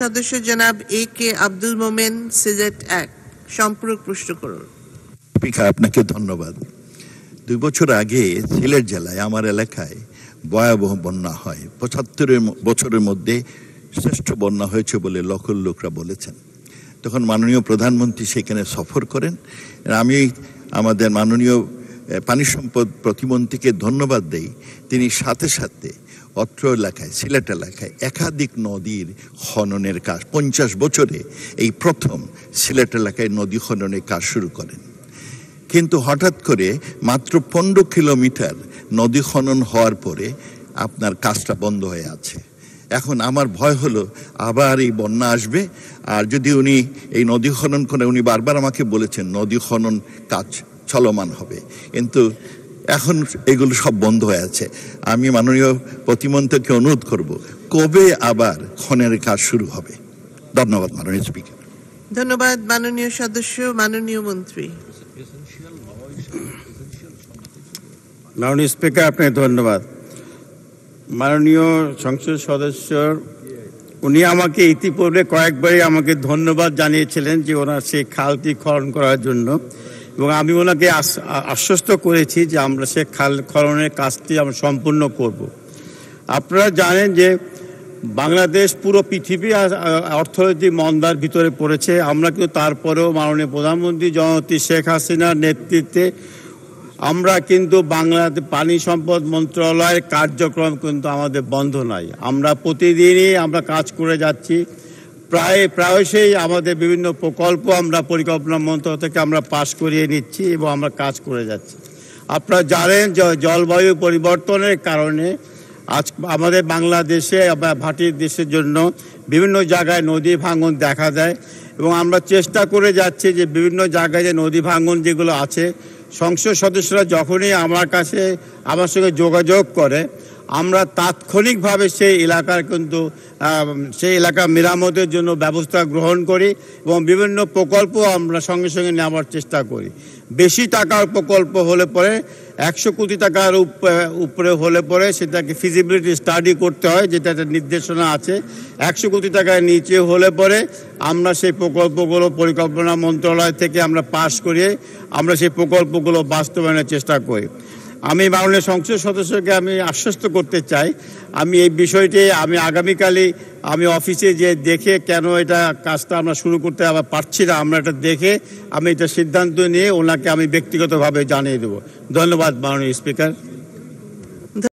সদস্য জনাব এ কে আব্দুল মোমেন, সিলেট ১। সম্পূরক প্রশ্ন করুন। স্পিকার, আপনাকে ধন্যবাদ। ২ বছর আগে সিলেট জেলায় আমার এলাকায় ভয়াবহ বন্যা হয়। ৭৫ বছরের মধ্যে শ্রেষ্ঠ বন্যা হয়েছে বলে লোকরা বলেছেন। তখন মাননীয় প্রধানমন্ত্রী সেখানে সফর করেন। আমি আমাদের মাননীয় পানি সম্পদ প্রতিমন্ত্রীকে ধন্যবাদ দেই। তিনি সাথে সাথে অত্র এলাকায়, সিলেট এলাকায় একাধিক নদীর খননের কাজ ৫০ বছরে এই প্রথম সিলেট এলাকায় নদী খননের কাজ শুরু করেন। কিন্তু হঠাৎ করে মাত্র ১৫ কিলোমিটার নদী খনন হওয়ার পরে আপনার কাজটা বন্ধ হয়ে আছে। এখন আমার ভয় হলো আবার এই বন্যা আসবে, আর যদি উনি এই নদী খনন করে, উনি বারবার আমাকে বলেছেন নদী খনন কাজ চলমান হবে, কিন্তু এখন এগুলো সব বন্ধ হয়ে আছে। আমি মাননীয় প্রতিমন্ত্রীকে অনুরোধ করব, কবে আবার খননের কাজ শুরু হবে? ধন্যবাদ মাননীয় স্পিকার। ধন্যবাদ মাননীয় সদস্য। মাননীয় মন্ত্রী। মাননীয় স্পিকার, আপনাকে ধন্যবাদ। মাননীয় সংসদ সদস্য উনি আমাকে ইতিপূর্বে কয়েকবারই আমাকে ধন্যবাদ জানিয়েছিলেন যে ওনার সেই খালটি খনন করার জন্য, এবং আমি ওনাকে আশ্বস্ত করেছি যে আমরা সে খাল খননের কাজটি আমরা সম্পূর্ণ করব। আপনারা জানেন যে বাংলাদেশ পুরো পৃথিবী অর্থনৈতিক মন্দার ভিতরে পড়েছে। আমরা কিন্তু তারপরেও মাননীয় প্রধানমন্ত্রী জননেত্রী শেখ হাসিনার নেতৃত্বে আমরা কিন্তু বাংলাদেশ পানি সম্পদ মন্ত্রণালয়ের কার্যক্রম কিন্তু আমাদের বন্ধ নাই। আমরা প্রতিদিনই আমরা কাজ করে যাচ্ছি। প্রায়শই আমাদের বিভিন্ন প্রকল্প আমরা পরিকল্পনা মন্ত্রণালয় থেকে আমরা পাশ করিয়ে নিচ্ছি এবং আমরা কাজ করে যাচ্ছি। আপনারা জানেন জলবায়ু পরিবর্তনের কারণে আজ আমাদের বাংলাদেশে ভাটির দেশের জন্য বিভিন্ন জায়গায় নদী ভাঙন দেখা দেয়, এবং আমরা চেষ্টা করে যাচ্ছি যে বিভিন্ন জায়গায় যে নদী ভাঙন যেগুলো আছে, সংসদ সদস্যরা যখনই আমার সঙ্গে যোগাযোগ করে আমরা তাৎক্ষণিকভাবে সেই এলাকা মেরামতের জন্য ব্যবস্থা গ্রহণ করি এবং বিভিন্ন প্রকল্প আমরা সঙ্গে সঙ্গে নেওয়ার চেষ্টা করি। বেশি টাকার প্রকল্প হলে পরে ১০০ কোটি টাকার উপরে হলে পরে সেটাকে ফিজিবিলিটি স্টাডি করতে হয়, যেটা একটা নির্দেশনা আছে। ১০০ কোটি টাকার নিচে হলে পরে আমরা সেই প্রকল্পগুলো পরিকল্পনা মন্ত্রণালয় থেকে আমরা পাশ করিয়ে আমরা সেই প্রকল্পগুলো বাস্তবায়নের চেষ্টা করি। আমি মাননীয় সংসদ সদস্যকে আমি আশ্বস্ত করতে চাই, আমি এই বিষয়টি আমি আগামীকালই আমি অফিসে যে দেখে কেন এটা কাজটা আমরা শুরু করতে আবার পারছি না, আমরা এটা দেখে আমি এটা সিদ্ধান্ত নিয়ে ওনাকে আমি ব্যক্তিগতভাবে জানিয়ে দেবো। ধন্যবাদ মাননীয় স্পিকার।